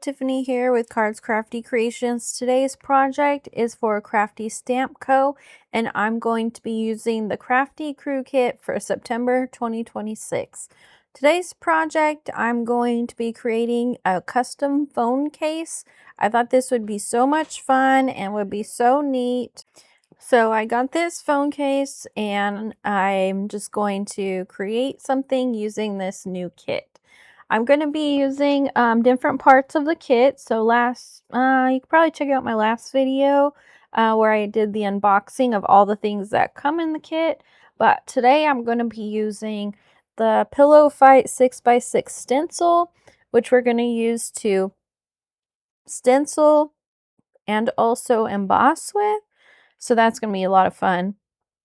Tiffany here with Cards Crafty Creations. Today's project is for Crafty Stamp Co. and I'm going to be using the Crafty Crew Kit for September 2026. Today's project, I'm going to be creating a custom phone case. I thought this would be so much fun and would be so neat. So I got this phone case and I'm just going to create something using this new kit. I'm going to be using different parts of the kit. So you can probably check out my last video where I did the unboxing of all the things that come in the kit. But today I'm going to be using the Pillow Fight 6x6 stencil, which we're going to use to stencil and also emboss with. So that's going to be a lot of fun.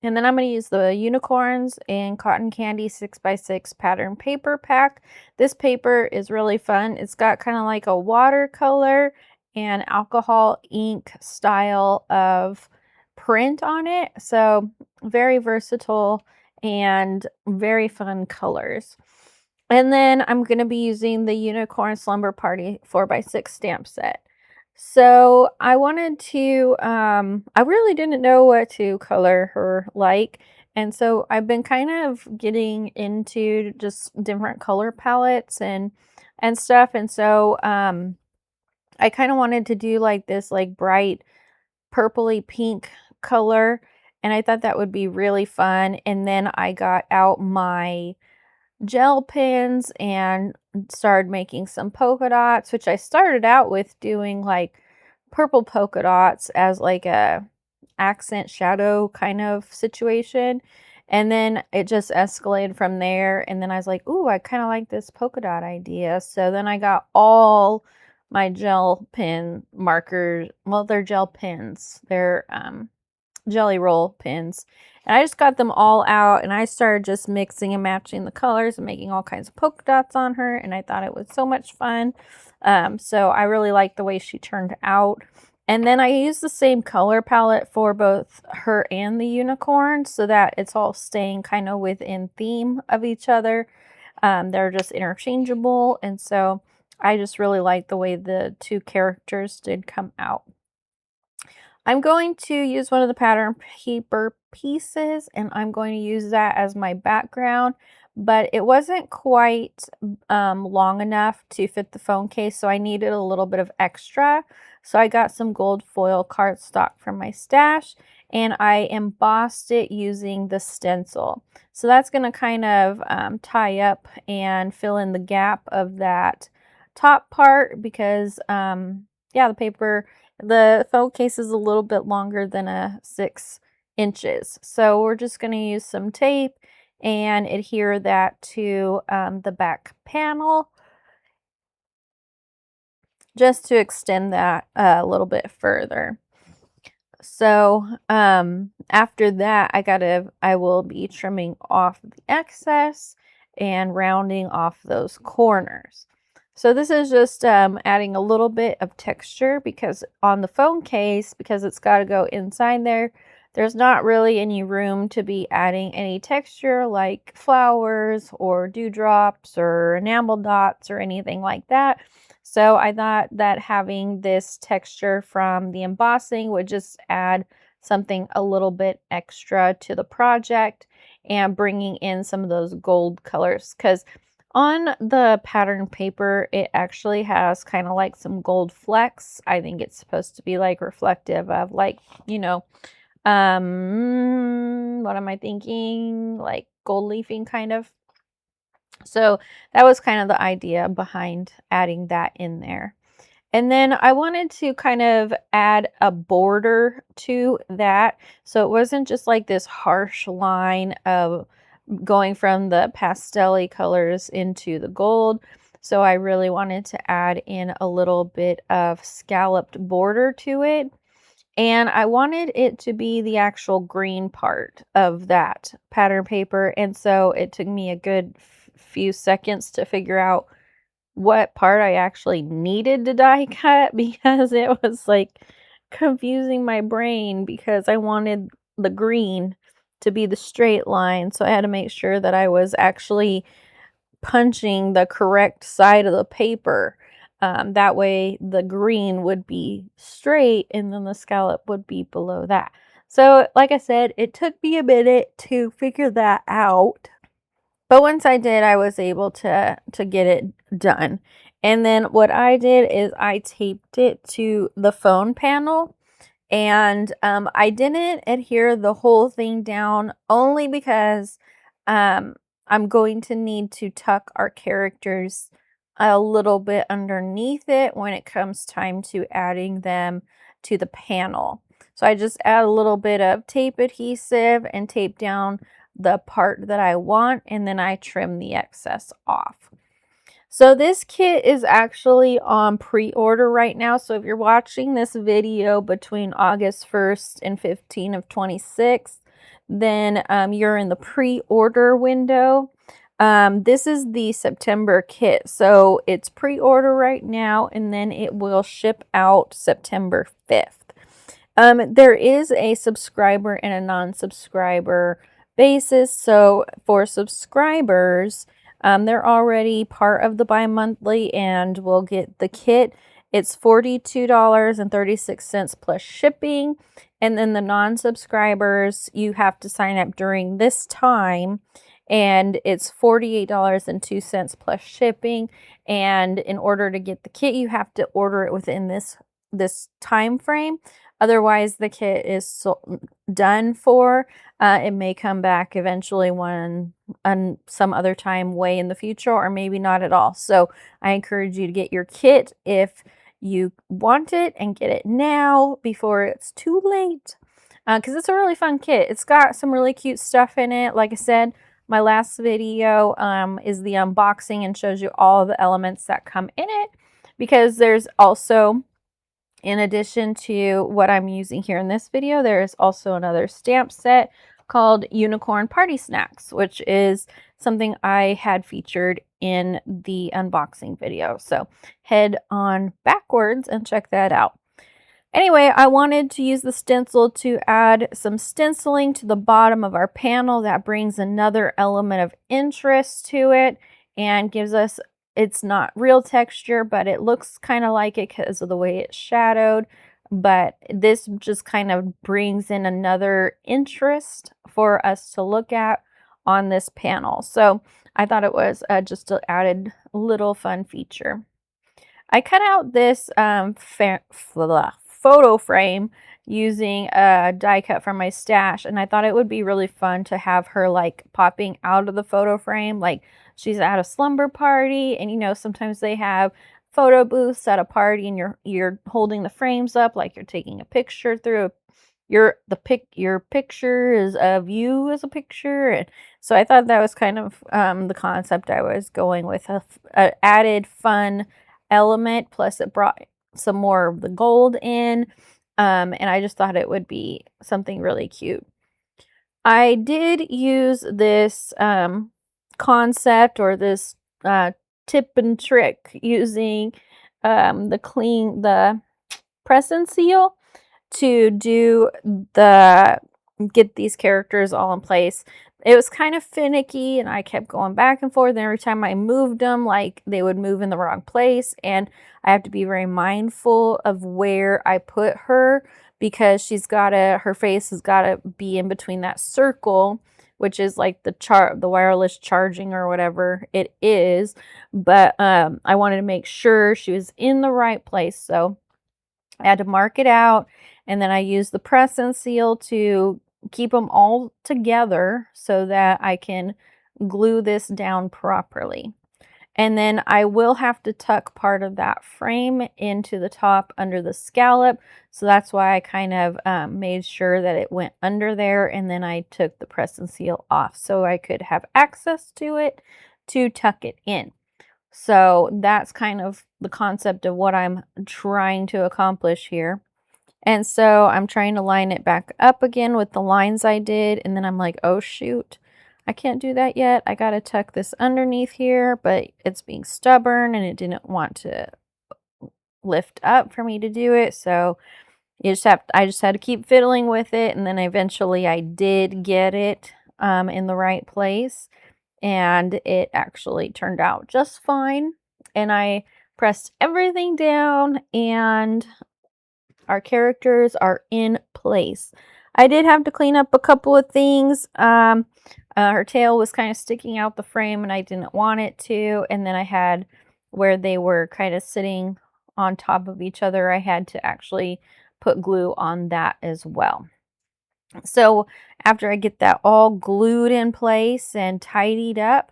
And then I'm going to use the Unicorns and Cotton Candy 6x6 pattern paper pack. This paper is really fun. It's got kind of like a watercolor and alcohol ink style of print on it. So very versatile and very fun colors. And then I'm going to be using the Unicorn Slumber Party 4x6 stamp set. So I wanted to, I really didn't know what to color her like. And so I've been kind of getting into just different color palettes and stuff. And so I kind of wanted to do like this like bright purpley pink color. And I thought that would be really fun. And then I got out my gel pens and started making some polka dots, which I started out with doing like purple polka dots as like a accent shadow kind of situation, and then it just escalated from there. And then I was like, ooh, I kind of like this polka dot idea. So then I got all my gel pen markers. Well, they're gel pens, they're jelly roll pins, and I just got them all out and I started just mixing and matching the colors and making all kinds of polka dots on her, and I thought it was so much fun. So I really liked the way she turned out. And then I used the same color palette for both her and the unicorn so that it's all staying kind of within theme of each other. They're just interchangeable, and so I just really like the way the two characters did come out. I'm going to use one of the pattern paper pieces and I'm going to use that as my background, but it wasn't quite long enough to fit the phone case, so I needed a little bit of extra. So I got some gold foil cardstock from my stash and I embossed it using the stencil. So that's going to kind of tie up and fill in the gap of that top part because, yeah, the phone case is a little bit longer than 6 inches. So we're just going to use some tape and adhere that to the back panel just to extend that a little bit further. So after that, I will be trimming off the excess and rounding off those corners. So this is just adding a little bit of texture because on the phone case, because it's got to go inside there, there's not really any room to be adding any texture like flowers or dewdrops or enamel dots or anything like that. So I thought that having this texture from the embossing would just add something a little bit extra to the project and bringing in some of those gold colors, because on the pattern paper, it actually has kind of like some gold flecks. I think it's supposed to be like reflective of like, you know, what am I thinking? Like gold leafing kind of. So that was kind of the idea behind adding that in there. And then I wanted to kind of add a border to that. So it wasn't just like this harsh line of going from the pastel-y colors into the gold. So I really wanted to add in a little bit of scalloped border to it. And I wanted it to be the actual green part of that pattern paper. And so it took me a good few seconds to figure out what part I actually needed to die cut because it was like confusing my brain because I wanted the green to be the straight line. So I had to make sure that I was actually punching the correct side of the paper. That way the green would be straight and then the scallop would be below that. So like I said, it took me a minute to figure that out. But once I did, I was able to get it done. And then what I did is I taped it to the phone panel, and I didn't adhere the whole thing down only because um, I'm going to need to tuck our characters a little bit underneath it when it comes time to adding them to the panel. So I just add a little bit of tape adhesive and tape down the part that I want, and then I trim the excess off. So this kit is actually on pre-order right now. So if you're watching this video between August 1st and 15th of 26, then you're in the pre-order window. This is the September kit. So it's pre-order right now, and then it will ship out September 5th. There is a subscriber and a non-subscriber basis. So for subscribers, they're already part of the bi-monthly and will get the kit. It's $42.36 plus shipping. And then the non-subscribers, you have to sign up during this time, and it's $48.02 plus shipping. And in order to get the kit, you have to order it within this time frame. Otherwise, the kit is done for. It may come back eventually some other time way in the future, or maybe not at all. So I encourage you to get your kit if you want it, and get it now before it's too late. Because it's a really fun kit. It's got some really cute stuff in it. Like I said, my last video is the unboxing and shows you all the elements that come in it. Because there's also, in addition to what I'm using here in this video, there is also another stamp set called Unicorn Party Snacks, which is something I had featured in the unboxing video. So head on backwards and check that out. Anyway, I wanted to use the stencil to add some stenciling to the bottom of our panel. That brings another element of interest to it and gives us, it's not real texture, but it looks kind of like it because of the way it's shadowed. But this just kind of brings in another interest for us to look at on this panel. So I thought it was just an added little fun feature. I cut out this photo frame using a die cut from my stash, and I thought it would be really fun to have her like popping out of the photo frame, like she's at a slumber party, and you know, sometimes they have photo booths at a party and you're holding the frames up like you're taking a picture through your picture is of you as a picture. And so I thought that was kind of the concept I was going with, a added fun element, plus it brought some more of the gold in, and I just thought it would be something really cute. I did use this concept, or this tip and trick, using the press and seal to get these characters all in place. It was kind of finicky, and I kept going back and forth, and every time I moved them, like, they would move in the wrong place, and I have to be very mindful of where I put her, because her face has got to be in between that circle, which is like the wireless charging or whatever it is. But I wanted to make sure she was in the right place, so I had to mark it out, and then I used the press and seal to keep them all together so that I can glue this down properly. And then I will have to tuck part of that frame into the top under the scallop. So that's why I kind of made sure that it went under there, and then I took the press and seal off so I could have access to it to tuck it in. So that's kind of the concept of what I'm trying to accomplish here. And so I'm trying to line it back up again with the lines I did. And then I'm like, oh shoot, I can't do that yet. I got to tuck this underneath here, but it's being stubborn and it didn't want to lift up for me to do it. So I just had to keep fiddling with it. And then eventually I did get it in the right place. And it actually turned out just fine. And I pressed everything down, and our characters are in place. I did have to clean up a couple of things. Her tail was kind of sticking out the frame and I didn't want it to. And then I had where they were kind of sitting on top of each other, I had to actually put glue on that as well. So after I get that all glued in place and tidied up,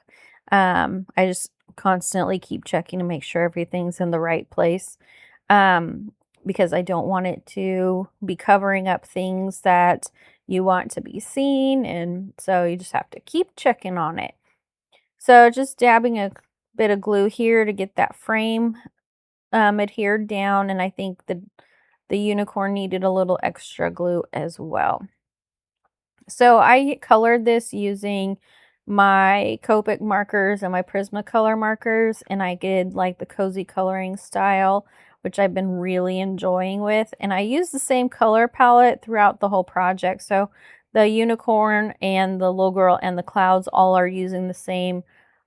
I just constantly keep checking to make sure everything's in the right place. Because I don't want it to be covering up things that you want to be seen, and so you just have to keep checking on it. So just dabbing a bit of glue here to get that frame adhered down, and I think the unicorn needed a little extra glue as well. So I colored this using my Copic markers and my Prismacolor markers, and I did like the cozy coloring style, which I've been really enjoying with. And I used the same color palette throughout the whole project. So the unicorn and the little girl and the clouds all are using the same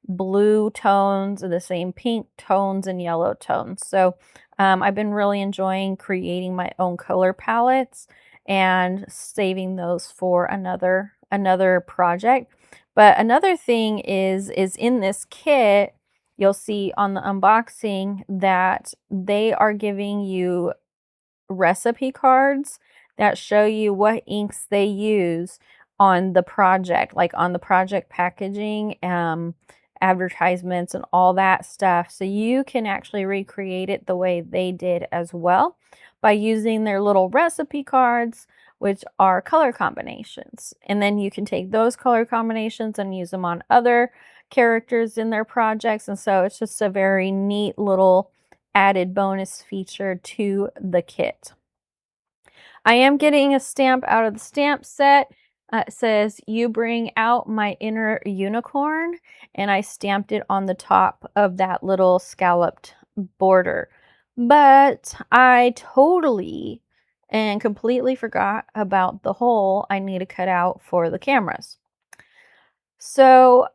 blue tones and the same pink tones and yellow tones. So I've been really enjoying creating my own color palettes and saving those for another project. But another thing is in this kit, you'll see on the unboxing that they are giving you recipe cards that show you what inks they use on the project, like on the project packaging, advertisements and all that stuff. So you can actually recreate it the way they did as well by using their little recipe cards, which are color combinations. And then you can take those color combinations and use them on other characters in their projects. And so it's just a very neat little added bonus feature to the kit. I am getting a stamp out of the stamp set. It says, "You bring out my inner unicorn," and I stamped it on the top of that little scalloped border. But I totally and completely forgot about the hole I need to cut out for the cameras. So,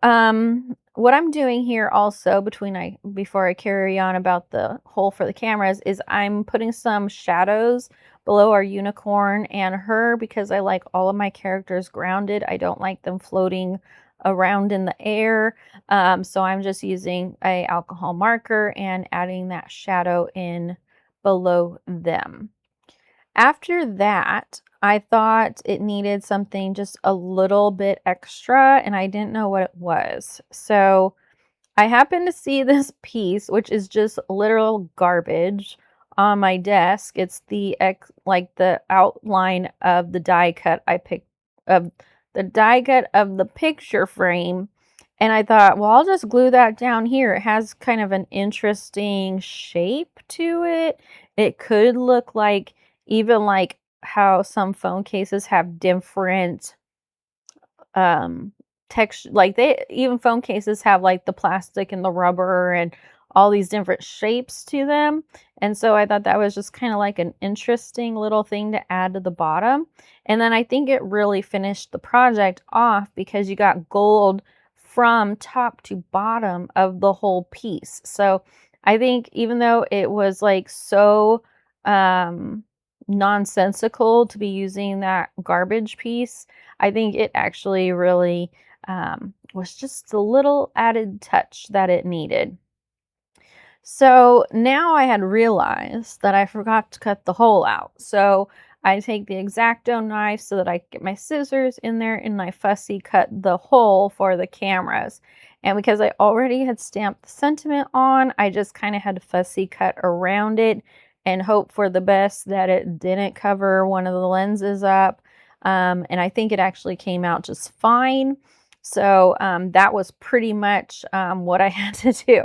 what I'm doing here also before I carry on about the hole for the cameras is I'm putting some shadows below our unicorn and her because I like all of my characters grounded. I don't like them floating around in the air. So I'm just using a alcohol marker and adding that shadow in below them. After that, I thought it needed something just a little bit extra, and I didn't know what it was. So I happened to see this piece, which is just literal garbage, on my desk. It's the outline of the die cut of the picture frame. And I thought, well, I'll just glue that down here. It has kind of an interesting shape to it. It could look like even like how some phone cases have different texture, like even phone cases have like the plastic and the rubber and all these different shapes to them. And so I thought that was just kind of like an interesting little thing to add to the bottom. And then I think it really finished the project off because you got gold from top to bottom of the whole piece. So I think even though it was like so nonsensical to be using that garbage piece, I think it actually really was just a little added touch that it needed. So now I had realized that I forgot to cut the hole out. So I take the X-Acto knife so that I get my scissors in there and I fussy cut the hole for the cameras. And because I already had stamped the sentiment on, I just kind of had to fussy cut around it and hope for the best that it didn't cover one of the lenses up. And I think it actually came out just fine. So that was pretty much what I had to do.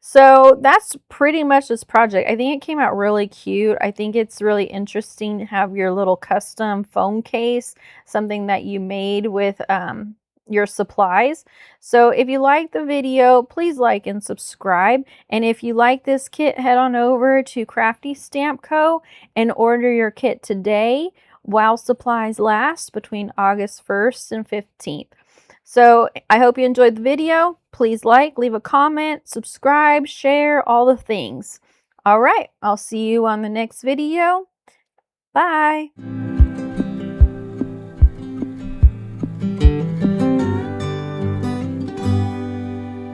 So that's pretty much this project. I think it came out really cute. I think it's really interesting to have your little custom phone case, something that you made with your supplies. So if you like the video, please like and subscribe. And if you like this kit, head on over to Crafty Stamp Co. and order your kit today while supplies last between August 1st and 15th. So I hope you enjoyed the video. please like, leave a comment, subscribe, share, all the things. All right, I'll see you on the next video. Bye.